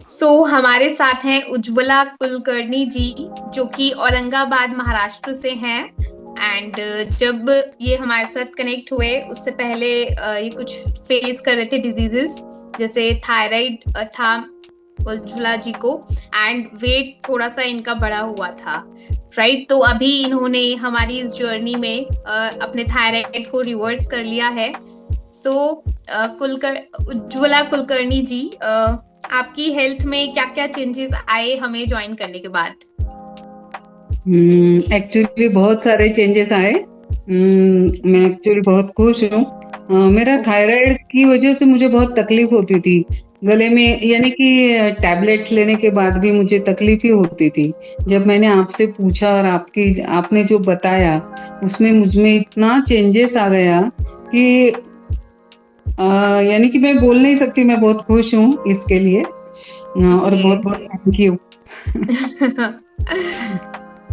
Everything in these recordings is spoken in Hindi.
हमारे साथ हैं उज्ज्वला कुलकर्णी जी, जो कि औरंगाबाद महाराष्ट्र से हैं। एंड जब ये हमारे साथ कनेक्ट हुए उससे पहले ये कुछ फेस कर रहे थे डिजीजेस, जैसे थायराइड था उज्ज्वला जी को। एंड वेट थोड़ा सा इनका बढ़ा हुआ था, राइट। तो अभी इन्होंने हमारी इस जर्नी में अपने थायराइड को रिवर्स कर लिया है। सो कुलकर उज्ज्वला कुलकर्णी जी, आपकी हेल्थ में क्या क्या चेंजेस आए हमें ज्वाइन करने के बाद? एक्चुअली बहुत सारे चेंजेस आए। मैं एक्चुअली बहुत खुश हूँ। मेरा थायराइड की वजह से मुझे बहुत तकलीफ होती थी गले में, यानी कि टैबलेट्स लेने के बाद भी मुझे तकलीफ ही होती थी। जब मैंने आपसे पूछा और आपने जो बताया उसमें मुझ में इतना चेंजेस आ गया कि यानी कि मैं बोल नहीं सकती। मैं बहुत खुश हूँ इसके लिए और ओके। बहुत बहुत थैंक यू।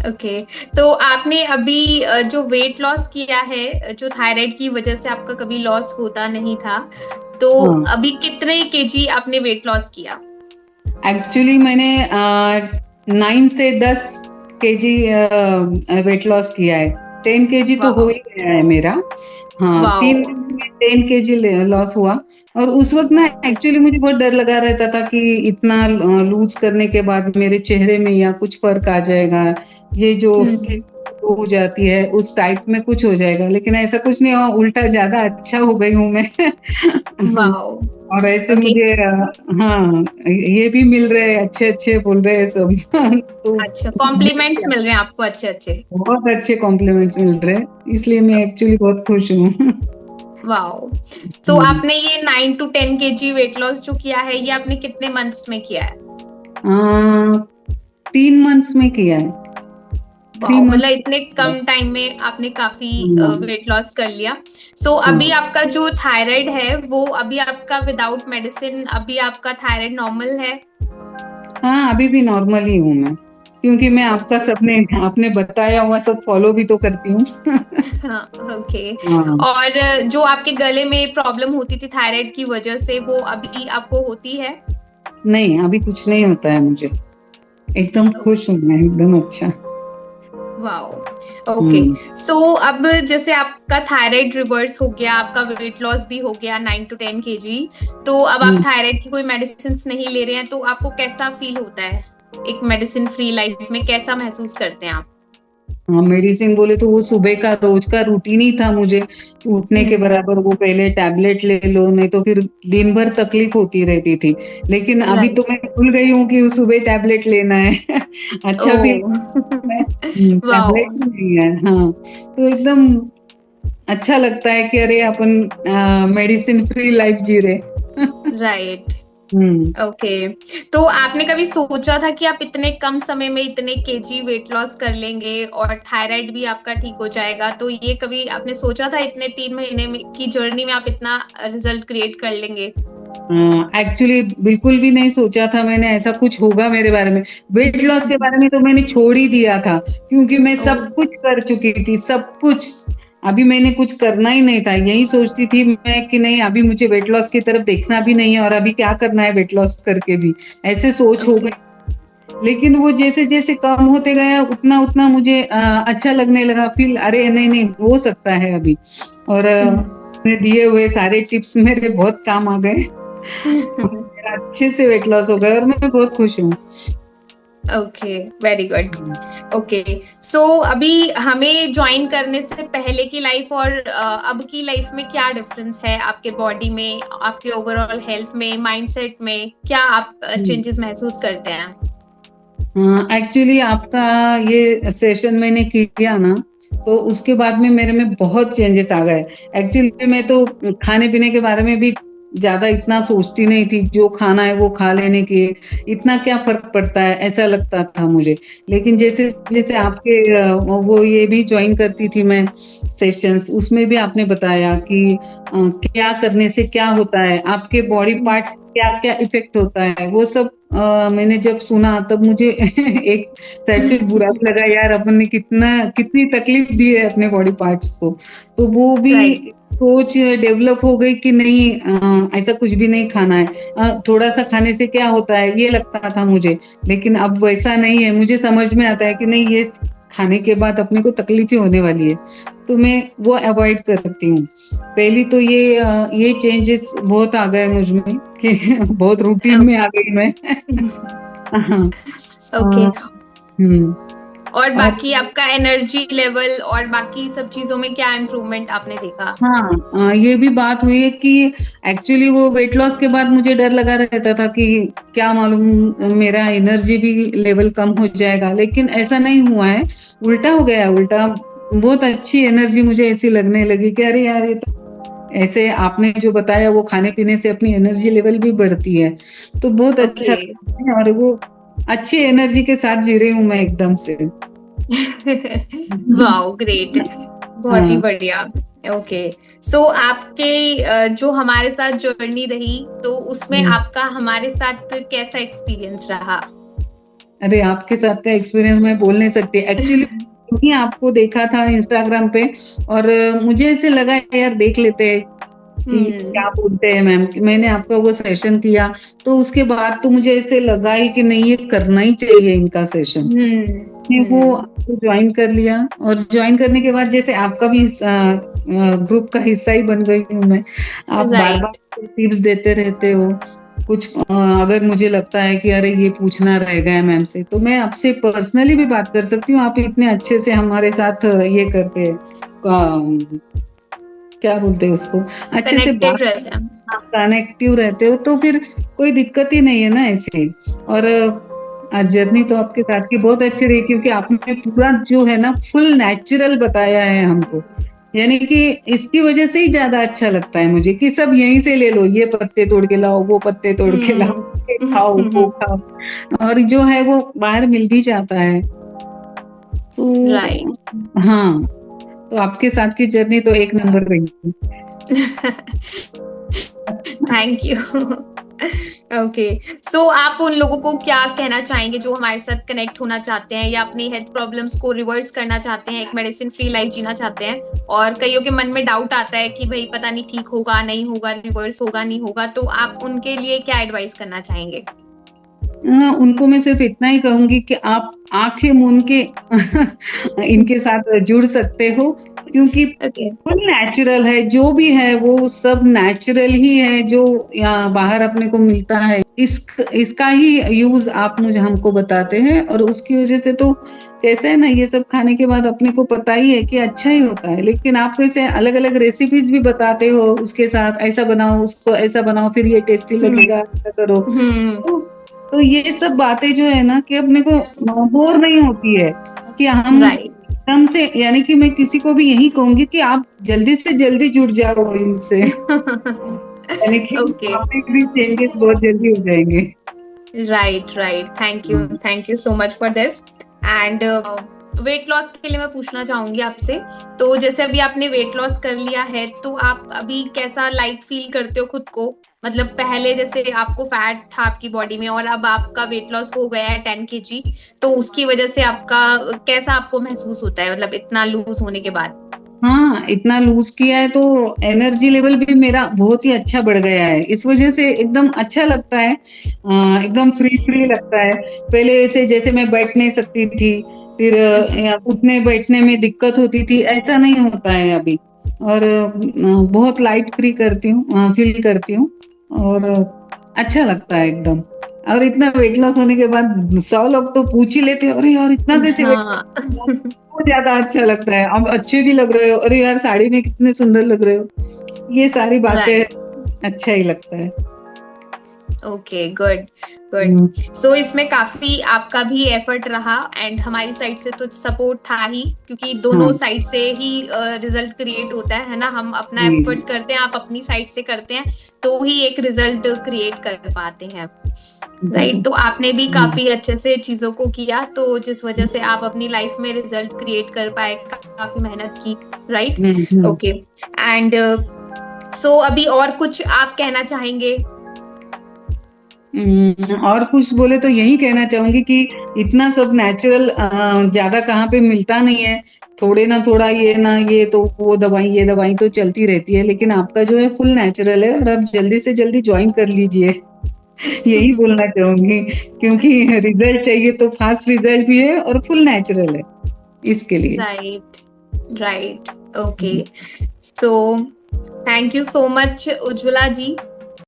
ओके। तो आपने अभी जो वेट लॉस किया है, जो थायराइड की वजह से आपका कभी लॉस होता नहीं था, तो हाँ, अभी कितने केजी आपने वेट लॉस किया? एक्चुअली मैंने 9 से 10 केजी वेट लॉस किया है। 10 केजी तो हो वाह। ही गया है मेरा। हाँ, वाह। 3 महीने में 10 केजी लॉस हुआ। और उस वक्त ना एक्चुअली मुझे बहुत डर लगा रहता था कि इतना लूज करने के बाद मेरे चेहरे में या कुछ फर्क आ जाएगा, ये जो हम्म। स्किन हो जाती है उस टाइप में कुछ हो जाएगा। लेकिन ऐसा कुछ नहीं हुआ, उल्टा ज्यादा अच्छा हो गई हूँ मैं। वाह। और ऐसे ओके। मुझे हाँ, ये भी मिल रहे हैं, अच्छे अच्छे बोल रहे हैं सब। तो अच्छा, कॉम्प्लीमेंट्स मिल रहे हैं आपको अच्छे अच्छे? बहुत अच्छे कॉम्प्लीमेंट्स मिल रहे हैं, इसलिए मैं एक्चुअली बहुत खुश हूँ। वाह। हम्म, आपने ये 9 to 10 केजी वेट लॉस जो किया है, ये आपने कितने मंथ्स में किया है? आ, 3 मंथ्स में किया है। थ्री वाह, मंथ मतलब इतने कम टाइम में आपने काफी हाँ, वेट लॉस कर लिया। अभी हाँ, आपका जो थायराइड है वो अभी आपका विदाउट मेडिसिन, अभी आपका थायराइड नॉर्मल है? हाँ, अभी भी नॉर्मल ही हूँ मैं, क्योंकि मैं आपका सबने आपने बताया हुआ सब फॉलो भी तो करती हूँ। हाँ। ओके। हाँ, और जो आपके गले में प्रॉब्लम होती थी थायराइड की वजह से, वो अभी आपको होती है? नहीं अभी कुछ नहीं होता है मुझे। एकदम खुश हूँ मैं, एकदम अच्छा। वाओ। ओके। हम्म अब जैसे आपका थायराइड रिवर्स हो गया, आपका वेट लॉस भी हो गया 9 to 10 केजी, तो अब आप हम्म थायराइड की कोई मेडिसिन नहीं ले रहे हैं, तो आपको कैसा फील होता है? एक मेडिसिन फ्री लाइफ में कैसा महसूस करते हैं आप? हाँ, मेडिसिन बोले तो वो सुबह का रोज का रूटीन ही था मुझे। उठने के हम्म। बराबर वो पहले टैबलेट ले लो, नहीं तो फिर दिन भर तकलीफ होती रहती थी। लेकिन अभी तो राइट। मैं भूल गई हूँ कि सुबह टैबलेट लेना है। ओ। अच्छा फील है। वाओ। टैबलेट ही नहीं है। हाँ, तो एकदम अच्छा लगता है कि अरे अपन मेडिसिन फ्री लाइफ जी रहे। राइट। हम्म ओके। तो आपने कभी सोचा था कि आप इतने कम समय में इतने केजी वेट लॉस कर लेंगे और थायराइड भी आपका ठीक हो जाएगा? तो ये कभी आपने सोचा था इतने 3 महीने में की जर्नी में आप इतना रिजल्ट क्रिएट कर लेंगे? एक्चुअली बिल्कुल भी नहीं सोचा था मैंने ऐसा कुछ होगा मेरे बारे में। वेट लॉस के बारे में तो मैंने छोड़ ही दिया था, क्योंकि मैं ओ। सब कुछ कर चुकी थी, सब कुछ। अभी मैंने कुछ करना ही नहीं था, यही सोचती थी मैं कि नहीं अभी मुझे वेट लॉस की तरफ देखना भी नहीं है, और अभी क्या करना है वेट लॉस करके भी, ऐसे सोच हो ओके। गई। लेकिन वो जैसे जैसे कम होते गया उतना उतना मुझे अच्छा लगने लगा, फील अरे नहीं नहीं हो सकता है अभी। और मैं दिए हुए सारे टिप्स मेरे बहुत काम आ गए। मेरा अच्छे से वेट लॉस हो गया और मैं बहुत खुश हूँ। ओके। Very good. ओके। अभी हमें ज्वाइन करने से पहले की लाइफ और अब की लाइफ में क्या डिफरेंस है? आपके बॉडी में, आपके ओवरऑल हेल्थ में, माइंडसेट में क्या आप चेंजेस महसूस करते हैं? एक्चुअली आपका ये सेशन मैंने किया ना, तो उसके बाद में मेरे में बहुत चेंजेस आ गए। एक्चुअली मैं तो खाने पीने के बारे में भी ज्यादा इतना सोचती नहीं थी, जो खाना है वो खा लेने के इतना क्या फर्क पड़ता है ऐसा लगता था मुझे। लेकिन जैसे जैसे आपके वो ये भी ज्वाइन करती थी मैं सेशंस, उसमें भी आपने बताया कि क्या करने से क्या होता है, आपके बॉडी पार्ट्स क्या क्या इफेक्ट होता है, वो सब मैंने जब सुना तब मुझे एक साइड से बुरा भी लगा, यार अपन ने कितनी तकलीफ दी है अपने बॉडी पार्ट्स को। तो वो भी राइट। सोच डेवलप हो गई कि नहीं, ऐसा कुछ भी नहीं खाना है। थोड़ा-सा खाने से क्या होता है, ये लगता था मुझे। लेकिन अब वैसा नहीं है, मुझे समझ में आता है कि नहीं, ये खाने के बाद अपने को तकलीफ ही होने वाली है, तो मैं वो अवॉइड करती हूँ। पहली तो ये चेंजेस बहुत आ गए मुझ में कि बहुत रूटीन में आ गई मैं। हाँ, ओके। हुँ। और और बाकी आपका एनर्जी लेवल और बाकी सब चीजों में क्या इम्प्रूवमेंट आपने देखा? हाँ, ये भी बात हुई है कि एक्चुअली वो वेट लॉस के बाद मुझे डर लगा रहता था कि क्या मालूम मेरा एनर्जी भी लेवल कम हो जाएगा, लेकिन ऐसा नहीं हुआ है, उल्टा हो गया, उल्टा बहुत अच्छी एनर्जी मुझे ऐसी लगने लगी कि अरे यार, ये तो ऐसे आपने जो बताया वो खाने-पीने से अपनी एनर्जी लेवल भी बढ़ती है, तो बहुत अच्छा ओके। लगता है और वो अच्छी एनर्जी के साथ जी रही हूँ मैं एकदम से। वाओ, ग्रेट, बहुत ही हाँ। बढ़िया। ओके। सो आपके जो हमारे साथ जर्नी रही, तो उसमें हुँ। आपका हमारे साथ कैसा एक्सपीरियंस रहा? अरे! आपके साथ का एक्सपीरियंस मैं बोल नहीं सकती। एक्चुअली ही आपको देखा था इंस्टाग्राम पे और मुझे ऐसे लगा यार देख लेते हैं कि हम्म। क्या बोलते हैं मैम। मैंने आपका वो सेशन किया, तो उसके बाद तो मुझे ऐसे लगा ही कि नहीं, ये करना ही चाहिए इनका सेशन। हम्म। मैंने वो जॉइन कर लिया और जॉइन करने के बाद जैसे आपका भी ग्रुप का हिस्सा ही बन गई हूँ मैं। आप बार-बार राइट। टिप्स देते रहते हो। कुछ अगर मुझे लगता है कि अरे ये पूछना रह गया मैम से, तो मैं आपसे पर्सनली भी बात कर सकती हूँ। आप इतने अच्छे से हमारे साथ ये करके क्या बोलते हैं उसको? अच्छे से बात कनेक्टेड रहते हैं। कनेक्टिव रहते हो, तो फिर कोई दिक्कत ही नहीं है ना ऐसे। और जर्नी तो आपके साथ की बहुत अच्छी रही क्योंकि आपने पूरा जो है ना फुल नेचुरल बताया है हमको। यानी कि इसकी वजह से ही ज़्यादा अच्छा लगता है मुझे कि सब यहीं से ले लो, ये पत्ते तोड़ के लाओ, वो पत्ते तोड़ के लाओ, ये खाओ, वो खाओ और जो है वो बाहर मिल भी जाता है। राइट। तो हाँ, तो आपके साथ की जर्नी तो एक नंबर रही थी। Thank you. ओके। सो आप उन लोगों को क्या कहना चाहेंगे जो हमारे साथ कनेक्ट होना चाहते हैं या अपनी हेल्थ प्रॉब्लम्स को रिवर्स करना चाहते हैं, एक मेडिसिन फ्री लाइफ जीना चाहते हैं, और कईयों के मन में डाउट आता है कि भाई पता नहीं ठीक होगा नहीं होगा, रिवर्स होगा नहीं होगा, तो आप उनके लिए क्या एडवाइस करना चाहेंगे? उनको मैं सिर्फ इतना ही कहूँगी कि आप आँखें मूंद के इनके साथ जुड़ सकते हो क्योंकि ओके। फुल नेचुरल है, जो भी है वो सब नेचुरल ही है जो यहाँ बाहर अपने को मिलता है। इसका ही यूज़ आप मुझे हमको बताते हैं और उसकी वज़ह से तो कैसे है ना, ये सब खाने के बाद अपने को पता ही है कि अच्छा ही होता है। लेकिन आप कैसे अलग-अलग रेसिपीज़ भी बताते हो उसके साथ, ऐसा बनाओ, उसको ऐसा बनाओ, फिर ये टेस्टी हम्म। लगेगा, ऐसा करो। हम्म। तो तो ये सब बातें जो है ना कि अपने को बोर नहीं होती है कि हम राइट। एकदम से, यानी कि मैं किसी को भी यही कहूँगी कि आप जल्दी से जल्दी जुड़ जाओ इनसे, यानी कि ओके। आप में भी चेंजेस बहुत जल्दी हो जाएँगे। Right, right. हाँ। Thank you so much for this. And weight loss के लिए मैं पूछना चाहूंगी आपसे, तो जैसे अभी आपने वेट लॉस कर लिया है, तो आप अभी कैसा लाइट फील करते हो खुद को? मतलब पहले जैसे आपको फैट था आपकी बॉडी में और अब आपका वेट लॉस हो गया है 10 kg, तो उसकी वजह से आपका कैसा आपको महसूस होता है, मतलब इतना लूज होने के बाद? हाँ, इतना लूज़ किया है तो एनर्जी लेवल भी मेरा बहुत ही अच्छा बढ़ गया है। इस वज़ह से एकदम अच्छा लगता है, एकदम फ्री लगता है। पहले ऐसे जैसे मैं बैठ नहीं सकती थी, फिर उठने-बैठने में दिक्कत होती थी, ऐसा नहीं होता है अभी। और बहुत लाइट फ़ील करती हूँ और अच्छा लगता है एकदम। और इतना वेट लॉस होने के बाद 100 लोग तो पूछ ही लेते हैं, "अरे यार! इतना कैसे वेट हाँ। बहुत ज़्यादा अच्छा लगता है। अब अच्छे भी लग रहे हो। अरे यार! साड़ी में कितने सुंदर लग रहे हो। ये सारी बातें राइट। अच्छा ही लगता है। Okay, good, good. हुँ, सो इसमें काफी आपका भी एफर्ट रहा एंड हमारी साइड से तो सपोर्ट था ही, क्योंकि दोनों हाँ, साइड से ही रिजल्ट क्रिएट होता है ना? हम अपना जी, एफर्ट करते हैं, आप अपनी साइड से करते हैं, तो ही एक रिजल्ट क्रिएट कर पाते हैं। राइट। जी। तो आपने भी हुँ, काफी अच्छे से चीजों को किया, तो जिस वजह से आप अपनी लाइफ में रिजल्ट क्रिएट कर पाए, काफी मेहनत की। Right. Hmm, hmm. Okay. And so अभी और कुछ आप कहना चाहेंगे? और कुछ बोले तो यही कहना चाहूंगी कि इतना सब नेचुरल ज्यादा कहाँ पे मिलता नहीं है। थोड़े ना थोड़ा ये ना ये तो वो दवाई ये दवाई तो चलती रहती है, लेकिन आपका जो है फुल नेचुरल है और आप जल्दी से जल्दी ज्वाइन कर लीजिए। यही बोलना चाहूंगी, क्योंकि रिजल्ट चाहिए तो फास्ट रिजल्ट भी है और फुल नेचुरल है इसके लिए। Right, right, okay. So thank you so much Ujjwala ji